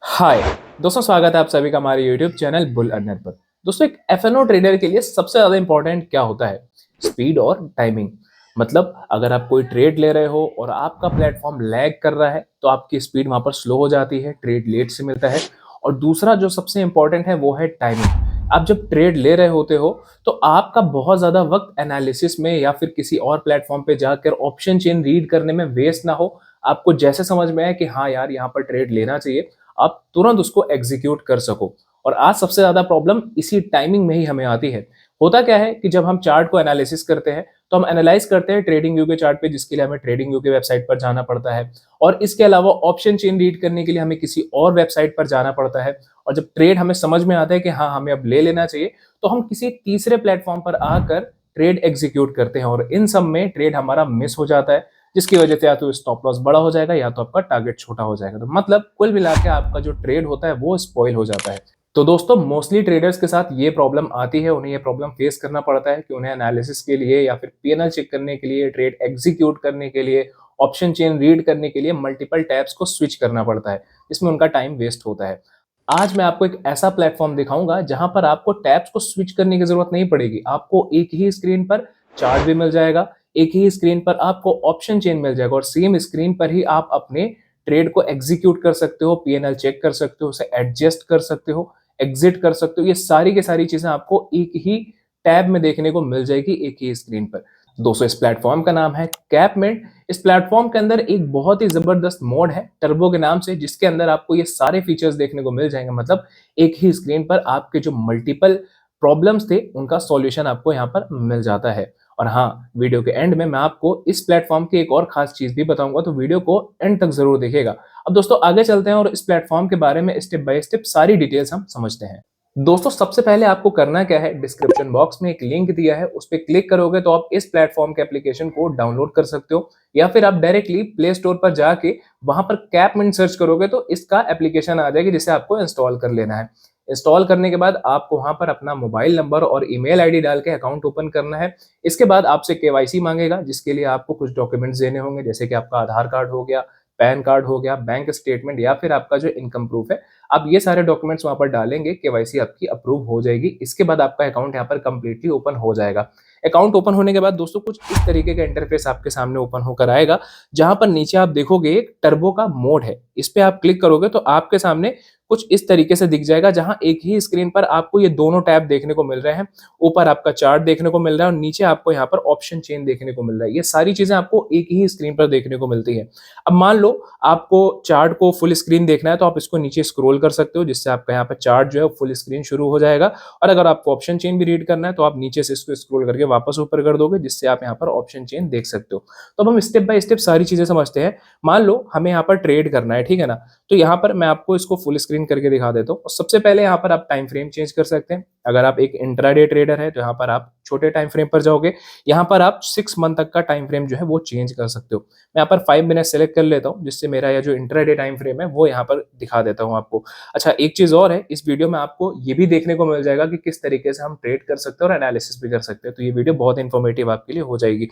हाय दोस्तों, स्वागत है आप सभी का हमारे यूट्यूब चैनल बुल अर्नर पर। दोस्तों, एक एफएनओ ट्रेडर के लिए सबसे ज्यादा इंपॉर्टेंट क्या होता है? स्पीड और टाइमिंग। मतलब अगर आप कोई ट्रेड ले रहे हो और आपका प्लेटफॉर्म लैग कर रहा है तो आपकी स्पीड वहां पर स्लो हो जाती है, ट्रेड लेट से मिलता है। और दूसरा जो सबसे इंपॉर्टेंट है वो है टाइमिंग। आप जब ट्रेड ले रहे होते हो तो आपका बहुत ज्यादा वक्त एनालिसिस में या फिर किसी और प्लेटफॉर्म पे जाकर ऑप्शन चेन रीड करने में वेस्ट ना हो। आपको जैसे समझ में आए कि हाँ यार, यहाँ पर ट्रेड लेना चाहिए, आप तुरंत उसको एग्जीक्यूट कर सको। और आज सबसे ज्यादा प्रॉब्लम इसी टाइमिंग में ही हमें आती है। होता क्या है कि जब हम चार्ट को एनालिसिस करते हैं तो हम एनालाइज करते हैं ट्रेडिंग व्यू के चार्ट पे, जिसके लिए हमें ट्रेडिंग व्यू की वेबसाइट पर जाना पड़ता है। और इसके अलावा ऑप्शन चेन रीड करने के लिए हमें किसी और वेबसाइट पर जाना पड़ता है। और जब ट्रेड हमें समझ में आता है कि हाँ, हमें अब ले लेना चाहिए, तो हम किसी तीसरे प्लेटफॉर्म पर आकर ट्रेड एग्जीक्यूट करते हैं और इन सब में ट्रेड हमारा मिस हो जाता है, जिसकी वजह से या तो स्टॉप लॉस बड़ा हो जाएगा या तो आपका टारगेट छोटा हो जाएगा। तो मतलब कुल मिला के आपका जो ट्रेड होता है वो स्पॉइल हो जाता है। तो दोस्तों, मोस्टली ट्रेडर्स के साथ ये प्रॉब्लम आती है, उन्हें ये प्रॉब्लम फेस करना पड़ता है कि उन्हें एनालिसिस के लिए या फिर पीएनएल चेक करने के लिए, ट्रेड एग्जीक्यूट करने के लिए, ऑप्शन चेन रीड करने के लिए मल्टीपल टैब्स को स्विच करना पड़ता है, जिसमें उनका टाइम वेस्ट होता है। आज मैं आपको एक ऐसा प्लेटफॉर्म दिखाऊंगा जहां पर आपको टैब्स को स्विच करने की जरूरत नहीं पड़ेगी। आपको एक ही स्क्रीन पर चार्ट भी मिल जाएगा, एक ही स्क्रीन पर आपको ऑप्शन चेन मिल जाएगा और सेम स्क्रीन पर ही आप अपने ट्रेड को एग्जीक्यूट कर सकते हो, पीएनएल चेक कर सकते हो, उसे एडजस्ट कर सकते हो, एग्जिट कर सकते हो। ये सारी की सारी चीजें आपको एक ही टैब में देखने को मिल जाएगी, एक ही स्क्रीन पर। दोस्तों, इस प्लेटफॉर्म का नाम है कैपमिंट। इस प्लेटफॉर्म के अंदर एक बहुत ही जबरदस्त मोड है टर्बो के नाम से, जिसके अंदर आपको ये सारे फीचर्स देखने को मिल जाएंगे। मतलब एक ही स्क्रीन पर आपके जो मल्टीपल प्रॉब्लम्स थे उनका सॉल्यूशन आपको यहाँ पर मिल जाता है। और हाँ, वीडियो के एंड में मैं आपको इस प्लेटफॉर्म की एक और खास चीज भी बताऊंगा, तो वीडियो को एंड तक जरूर देखिएगा। अब दोस्तों, आगे चलते हैं और इस प्लेटफॉर्म के बारे में स्टेप बाय स्टेप सारी डिटेल्स हम समझते हैं। दोस्तों, सबसे पहले आपको करना क्या है, डिस्क्रिप्शन बॉक्स में एक लिंक दिया है, उस पर क्लिक करोगे तो आप इस प्लेटफॉर्म के एप्लीकेशन को डाउनलोड कर सकते हो। या फिर आप डायरेक्टली प्ले स्टोर पर जाके वहां पर कैपमिंट सर्च करोगे तो इसका एप्लीकेशन आ जाएगी, जिसे आपको इंस्टॉल कर लेना है। इंस्टॉल करने के बाद आपको वहां पर अपना मोबाइल नंबर और ईमेल आईडी डाल के अकाउंट ओपन करना है। इसके बाद आपसे केवाईसी मांगेगा, जिसके लिए आपको कुछ डॉक्यूमेंट्स देने होंगे, जैसे कि आपका आधार कार्ड हो गया, पैन कार्ड हो गया, बैंक स्टेटमेंट या फिर आपका जो इनकम प्रूफ है। आप ये सारे डॉक्यूमेंट्स वहां पर डालेंगे, केवाईसी आपकी अप्रूव हो जाएगी। इसके बाद आपका अकाउंट यहाँ पर कंप्लीटली ओपन हो जाएगा। अकाउंट ओपन होने के बाद दोस्तों, कुछ इस तरीके का इंटरफेस आपके सामने ओपन होकर आएगा, जहां पर नीचे आप देखोगे एक टर्बो का मोड है। इस पे आप क्लिक करोगे तो आपके सामने कुछ इस तरीके से दिख जाएगा, जहां एक ही स्क्रीन पर आपको ये दोनों टैब देखने को मिल रहे हैं। ऊपर आपका चार्ट देखने को मिल रहा है और नीचे आपको यहाँ पर ऑप्शन चेन देखने को मिल रहा है। ये सारी चीजें आपको एक ही स्क्रीन पर देखने को मिलती है। अब मान लो आपको चार्ट को फुल स्क्रीन देखना है, तो आप इसको नीचे स्क्रॉल कर सकते हो, जिससे आपका यहाँ पर चार्ट जो है फुल स्क्रीन शुरू हो जाएगा। और अगर आपको ऑप्शन चेन भी रीड करना है तो आप नीचे से इसको स्क्रॉल करके वापस ऊपर कर दोगे, जिससे आप यहाँ पर ऑप्शन चेन देख सकते हो। तो अब हम स्टेप बाय स्टेप सारी चीजें समझते हैं। मान लो हमें यहाँ पर ट्रेड करना है, ठीक है ना? तो यहाँ पर मैं आपको इसको फुल स्क्रीन करके दिखा देता हूँ। और सबसे पहले यहाँ पर आप टाइम फ्रेम चेंज कर सकते हैं। अगर आप एक इंट्राडे ट्रेडर है तो यहाँ पर आप छोटे टाइम फ्रेम पर जाओगे। यहाँ पर आप 6 मंथ तक का टाइम फ्रेम जो है वो चेंज कर सकते हो। मैं यहाँ पर 5 मिनट सेलेक्ट कर लेता हूँ, जिससे मेरा यह जो इंट्राडे टाइम फ्रेम है वो यहाँ पर दिखा देता हूँ आपको। अच्छा, एक चीज और है, इस वीडियो में आपको ये भी देखने को मिल जाएगा कि किस तरीके से हम ट्रेड कर सकते हैं और एनालिसिस भी कर सकते हैं। तो ये वीडियो बहुत इंफॉर्मेटिव आपके लिए हो जाएगी।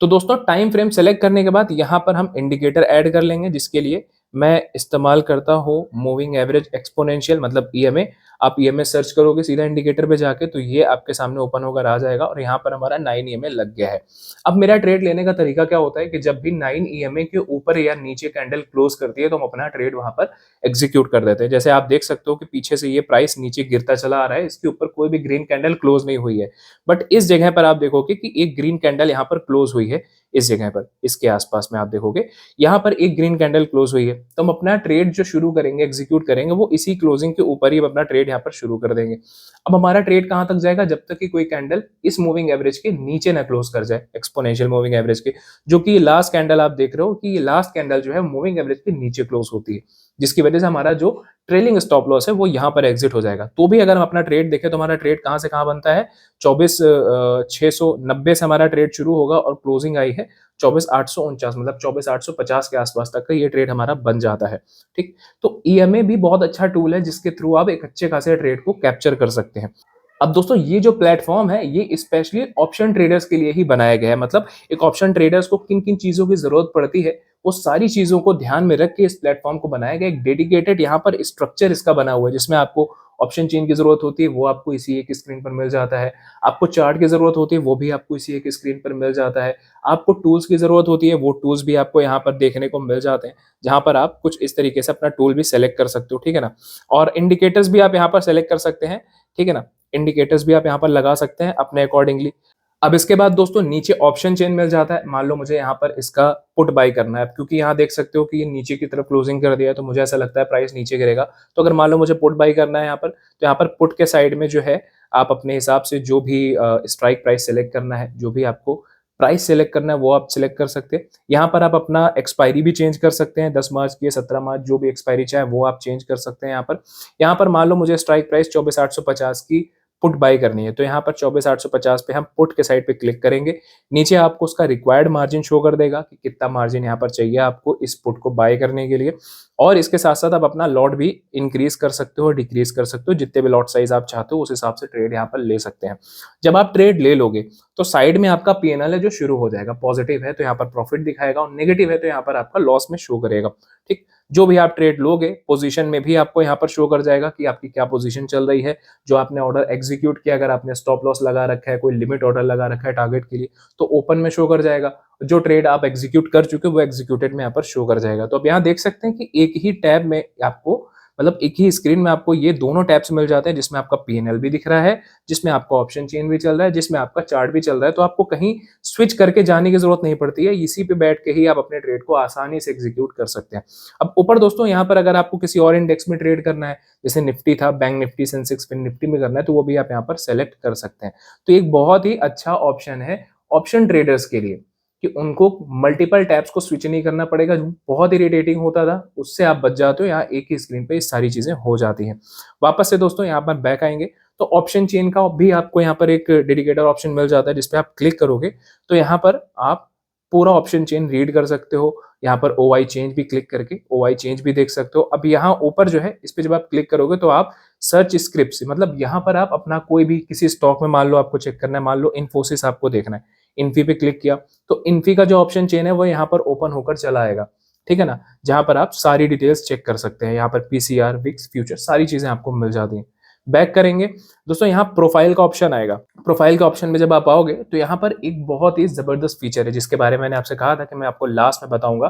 तो दोस्तों, टाइम फ्रेम सेलेक्ट करने के बाद यहाँ पर हम इंडिकेटर ऐड कर लेंगे, जिसके लिए मैं इस्तेमाल करता हूँ मूविंग एवरेज एक्सपोनेंशियल, मतलब ईएमए। आप ईएमए सर्च करोगे सीधा इंडिकेटर पे जाके तो ये आपके सामने ओपन होकर आ जाएगा और यहाँ पर हमारा 9 ईएमए लग गया है। अब मेरा ट्रेड लेने का तरीका क्या होता है कि जब भी 9 ईएमए के ऊपर या नीचे कैंडल क्लोज करती है तो हम अपना ट्रेड वहां पर एग्जीक्यूट कर देते हैं। जैसे आप देख सकते हो कि पीछे से ये प्राइस नीचे गिरता चला आ रहा है, इसके ऊपर कोई भी ग्रीन कैंडल क्लोज नहीं हुई है। बट इस जगह पर आप देखोगे कि एक ग्रीन कैंडल यहाँ पर क्लोज हुई है। इस जगह पर, इसके आसपास में आप देखोगे यहाँ पर एक ग्रीन कैंडल क्लोज हुई है। तो हम अपना ट्रेड जो शुरू करेंगे, एग्जीक्यूट करेंगे, वो इसी क्लोजिंग के ऊपर ही अपना ट्रेड यहाँ पर शुरू कर देंगे। अब हमारा ट्रेड कहां तक जाएगा? जब तक कि कोई कैंडल इस मूविंग एवरेज के नीचे ना क्लोज कर जाए, एक्सपोनेंशियल मूविंग एवरेज के। जो कि लास्ट कैंडल आप देख रहे हो कि ये लास्ट कैंडल जो है मूविंग एवरेज के नीचे क्लोज होती है, जिसकी वजह से हमारा जो ट्रेलिंग स्टॉप लॉस है वो यहाँ पर एग्जिट हो जाएगा। तो भी अगर हम अपना ट्रेड देखें तो हमारा ट्रेड कहां से कहां बनता है? 24,690 से हमारा ट्रेड शुरू होगा और क्लोजिंग आई है 24,849, मतलब 24,850 के आसपास तक का ये ट्रेड हमारा बन जाता है। ठीक, तो ईएमए भी बहुत अच्छा टूल है, जिसके थ्रू आप एक अच्छे खासे ट्रेड को कैप्चर कर सकते हैं। अब दोस्तों, ये जो प्लेटफॉर्म है ये स्पेशली ऑप्शन ट्रेडर्स के लिए ही बनाया गया है। मतलब एक ऑप्शन ट्रेडर्स को किन किन चीजों की जरूरत पड़ती है वो सारी चीज़ों को ध्यान में रख के इस प्लेटफ़ॉर्म को बनाया गया। एक डेडिकेटेड यहाँ पर स्ट्रक्चर इसका बना हुआ है, जिसमें आपको ऑप्शन चेन की ज़रूरत होती है, वो आपको इसी एक स्क्रीन पर मिल जाता है। आपको चार्ट की ज़रूरत होती है, वो भी आपको इसी एक स्क्रीन पर मिल जाता है। आपको टूल्स की ज़रूरत होती है, वो टूल्स भी आपको यहाँ पर देखने को मिल जाते हैं, जहाँ पर आप कुछ इस तरीके से अपना टूल भी सेलेक्ट कर सकते हो, ठीक है ना? और इंडिकेटर्स भी आप यहाँ पर सेलेक्ट कर सकते हैं, ठीक है ना? इंडिकेटर्स भी आप यहाँ पर लगा सकते हैं अपने अकॉर्डिंगली। अब इसके बाद दोस्तों नीचे ऑप्शन चेन मिल जाता है। मान लो मुझे यहाँ पर इसका पुट बाय करना है, क्योंकि यहाँ देख सकते हो कि ये नीचे की तरफ क्लोजिंग कर दिया है, तो मुझे ऐसा लगता है प्राइस नीचे गिरेगा। तो अगर मान लो मुझे पुट बाय करना है यहाँ पर, तो यहाँ पर पुट के साइड में जो है आप अपने हिसाब से जो भी स्ट्राइक प्राइस सेलेक्ट करना है, जो भी आपको प्राइस सेलेक्ट करना है वो आप सेलेक्ट कर सकते हैं। यहाँ पर आप अपना एक्सपायरी भी चेंज कर सकते हैं, 10 मार्च की, 17 मार्च, जो भी एक्सपायरी चाहे वो आप चेंज कर सकते हैं यहाँ पर। यहाँ पर मान लो मुझे स्ट्राइक प्राइस 24,850 की पुट बाय करनी है, तो यहाँ पर 24,850 पे हम पुट के साइड पे क्लिक करेंगे। नीचे आपको उसका रिक्वायर्ड मार्जिन शो कर देगा कि कितना मार्जिन यहाँ पर चाहिए आपको इस पुट को बाय करने के लिए। और इसके साथ-साथ आप अपना लॉट भी इंक्रीज़ कर सकते हो और डिक्रीज़ कर सकते हो, जितने भी लॉट साइज़ आप चाहते हो उस हिसाब से ट्रेड यहाँ पर ले सकते हैं। जब आप ट्रेड ले लोगे, तो साइड में आपका पीएनएल है जो शुरू हो जाएगा। पॉजिटिव है तो यहाँ पर प्रॉफिट दिखाएगा और नेगेटिव है तो यहाँ पर आपका लॉस में शो करेगा, ठीक? जो भी आप ट्रेड लोगे, पोजीशन में भी आपको यहाँ पर शो कर जाएगा कि आपकी क्या पोजीशन चल रही है, जो आपने ऑर्डर एग्जीक्यूट किया, अगर आपने स्टॉप लॉस लगा रखा है, कोई लिमिट ऑर्डर लगा रखा है टारगेट के लिए, तो ओपन में शो कर जाएगा। जो ट्रेड आप एग्जीक्यूट कर चुके हो वो एग्जीक्यूटेड में यहाँ पर शो कर जाएगा। तो अब यहाँ देख सकते हैं कि एक ही टैब में आपको, मतलब एक ही स्क्रीन में आपको ये दोनों टैब्स मिल जाते हैं, जिसमें आपका पीएनएल भी दिख रहा है, जिसमें आपका ऑप्शन चेन भी चल रहा है, जिसमें आपका चार्ट भी चल रहा है। तो आपको कहीं स्विच करके जाने की जरूरत नहीं पड़ती है, इसी पे बैठ के ही आप अपने ट्रेड को आसानी से एग्जीक्यूट कर सकते हैं। अब ऊपर दोस्तों यहाँ पर अगर आपको किसी और इंडेक्स में ट्रेड करना है, जैसे निफ्टी था, बैंक निफ्टी, सेंसेक्स, फिन निफ्टी में करना है, तो वो भी आप यहाँ पर सेलेक्ट कर सकते हैं। तो एक बहुत ही अच्छा ऑप्शन है ऑप्शन ट्रेडर्स के लिए, कि उनको मल्टीपल टैब्स को स्विच नहीं करना पड़ेगा, जो बहुत इरिटेटिंग होता था, उससे आप बच जाते हो। यहाँ एक ही स्क्रीन पे ये सारी चीजें हो जाती हैं। वापस से दोस्तों यहाँ पर बैक आएंगे, तो ऑप्शन चेन का भी आपको यहाँ पर एक डेडिकेटेड ऑप्शन मिल जाता है, जिसपे आप क्लिक करोगे तो यहाँ पर आप पूरा ऑप्शन चेन रीड कर सकते हो। यहाँ पर ओवाई चेंज भी क्लिक करके ओवाई चेंज भी देख सकते हो। अब यहाँ ऊपर जो है इस पे जब आप क्लिक करोगे तो आप सर्च स्क्रिप्ट से, मतलब यहाँ पर आप अपना कोई भी किसी स्टॉक में मान लो आपको चेक करना है, मान लो इन्फोसिस आपको देखना है, इन्फी पे क्लिक किया तो इन्फी का जो ऑप्शन चेन है वो यहाँ पर ओपन होकर चला आएगा, ठीक है ना? जहां पर आप सारी डिटेल्स चेक कर सकते हैं। यहाँ पर पीसीआर, विक्स, फ्यूचर, सारी चीजें आपको मिल जाती हैं। बैक करेंगे दोस्तों, यहाँ प्रोफाइल का ऑप्शन आएगा। प्रोफाइल के ऑप्शन में जब आप आओगे तो यहाँ पर एक बहुत ही जबरदस्त फीचर है, जिसके बारे में मैंने आपसे कहा था कि मैं आपको लास्ट में बताऊंगा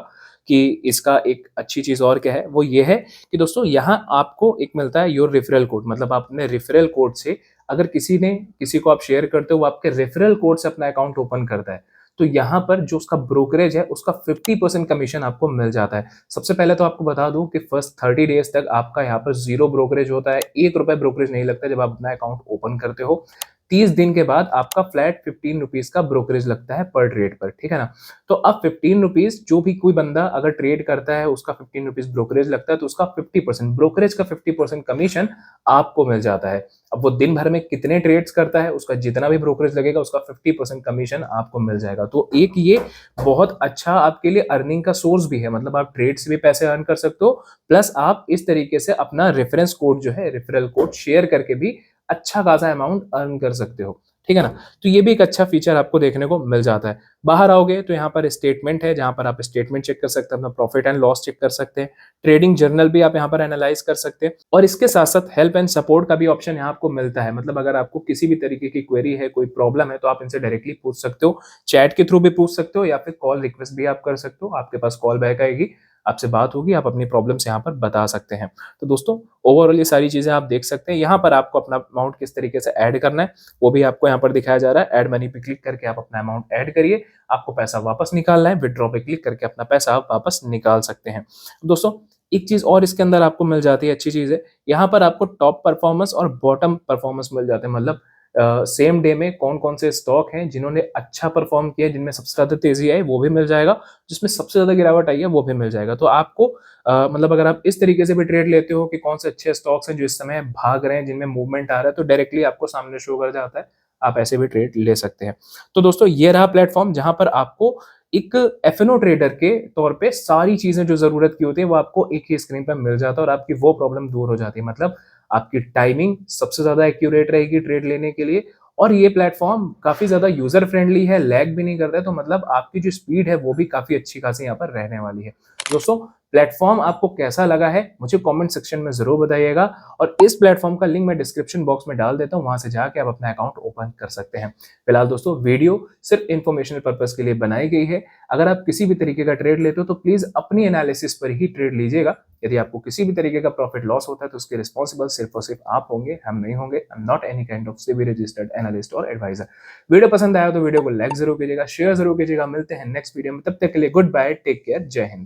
कि इसका एक अच्छी चीज और क्या है। वो ये है कि दोस्तों यहाँ आपको एक मिलता है योर रेफरल कोड, मतलब आप अपने रेफरल कोड से अगर किसी को आप शेयर करते हो, वो आपके रेफरल कोड से अपना अकाउंट ओपन करता है, तो यहाँ पर जो उसका ब्रोकरेज है उसका 50% कमीशन आपको मिल जाता है। सबसे पहले तो आपको बता दूं कि फर्स्ट 30 डेज तक आपका यहाँ पर जीरो ब्रोकरेज होता है, 1 रुपए ब्रोकरेज नहीं लगता जब आप अपना अकाउंट ओपन करते हो। 30 दिन के बाद आपका फ्लैट 15 रुपीज का ब्रोकरेज लगता है पर ट्रेड पर, ठीक है ना? तो अब 15 रुपीज, जो भी कोई बंदा अगर ट्रेड करता है उसका 15 रुपीज ब्रोकरेज लगता है, तो उसका 50% ब्रोकरेज का 50% कमीशन आपको मिल जाता है। अब वो दिन भर में कितने ट्रेड्स करता है, उसका जितना भी ब्रोकरेज लगेगा उसका 50% कमीशन आपको मिल जाएगा। तो एक ये बहुत अच्छा आपके लिए अर्निंग का सोर्स भी है, मतलब आप ट्रेड से भी पैसे अर्न कर सकते हो, प्लस आप इस तरीके से अपना रेफरेंस कोड जो है, रेफरल कोड शेयर करके भी अच्छा खासा अमाउंट अर्न कर सकते हो, ठीक है ना? तो ये भी एक अच्छा फीचर आपको देखने को मिल जाता है। बाहर आओगे तो यहाँ पर स्टेटमेंट है, जहां पर आप स्टेटमेंट चेक कर सकते हैं, अपना प्रॉफिट एंड लॉस चेक कर सकते हैं, ट्रेडिंग जर्नल भी आप यहाँ पर एनालाइज कर सकते हैं, और इसके साथ साथ हेल्प एंड सपोर्ट का भी ऑप्शन यहाँ आपको मिलता है। मतलब अगर आपको किसी भी तरीके की क्वेरी है, कोई प्रॉब्लम है, तो आप इनसे डायरेक्टली पूछ सकते हो, चैट के थ्रू भी पूछ सकते हो, या फिर कॉल रिक्वेस्ट भी आप कर सकते हो। आपके पास कॉल बैक आएगी, आपसे बात होगी, आप अपनी प्रॉब्लम्स यहाँ पर बता सकते हैं। तो दोस्तों ओवरऑल ये सारी चीजें आप देख सकते हैं। यहाँ पर आपको अपना अमाउंट किस तरीके से ऐड करना है वो भी आपको यहाँ पर दिखाया जा रहा है। ऐड मनी पे क्लिक करके आप अपना अमाउंट ऐड करिए, आपको पैसा वापस निकालना है, विड्रॉ पे क्लिक करके अपना पैसा आप वापस निकाल सकते हैं। दोस्तों एक चीज और इसके अंदर आपको मिल जाती है, अच्छी चीज है, यहाँ पर आपको टॉप परफॉर्मेंस और बॉटम परफॉर्मेंस मिल जाते हैं। मतलब सेम डे में कौन कौन से स्टॉक हैं जिन्होंने अच्छा परफॉर्म किया, जिनमें सबसे ज्यादा तेजी आई वो भी मिल जाएगा, जिसमें सबसे ज्यादा गिरावट आई है वो भी मिल जाएगा। तो आपको मतलब अगर आप इस तरीके से भी ट्रेड लेते हो कि कौन से अच्छे स्टॉक्स हैं जो इस समय भाग रहे हैं, जिनमें मूवमेंट आ रहा है, तो डायरेक्टली आपको सामने शो कर जाता है, आप ऐसे भी ट्रेड ले सकते हैं। तो दोस्तों ये रहा प्लेटफॉर्म, जहां पर आपको एक एफएनओ ट्रेडर के तौर पे सारी चीजें जो जरूरत की होती है वो आपको एक ही स्क्रीन पर मिल जाता है, और आपकी वो प्रॉब्लम दूर हो जाती है। मतलब आपकी टाइमिंग सबसे ज्यादा एक्यूरेट रहेगी ट्रेड लेने के लिए, और ये प्लेटफॉर्म काफ़ी ज़्यादा यूज़र फ्रेंडली है, लैग भी नहीं करता है, तो मतलब आपकी जो स्पीड है वो भी काफ़ी अच्छी खासी यहाँ पर रहने वाली है। दोस्तों, प्लेटफॉर्म आपको कैसा लगा है मुझे कमेंट सेक्शन में ज़रूर बताइएगा और इस प्लेटफॉर्म का लिंक मैं डिस्क्रिप्शन बॉक्स में डाल देता हूँ, वहाँ से जाके आप अपना अकाउंट ओपन कर सकते हैं। फिलहाल दोस्तों, वीडियो सिर्फ इन्फॉर्मेशनल पर्पज़ के लिए बनाई गई है। अगर आप किसी भी तरीके का ट्रेड लेते हो तो प्लीज़ अपनी एनालिसिस पर ही ट्रेड लीजिएगा। यदि आपको किसी भी तरीके का प्रॉफिट लॉस होता है तो उसके रिस्पॉन्सिबल सिर्फ और सिर्फ आप होंगे, हम नहीं होंगे। I am not any kind of SEBI registered analyst और एडवाइजर। वीडियो पसंद आया तो वीडियो को लाइक जरूर कीजिएगा, शेयर जरूर कीजिएगा। मिलते हैं नेक्स्ट वीडियो में, तब तक के लिए गुड बाय, टेक केयर, जय हिंद।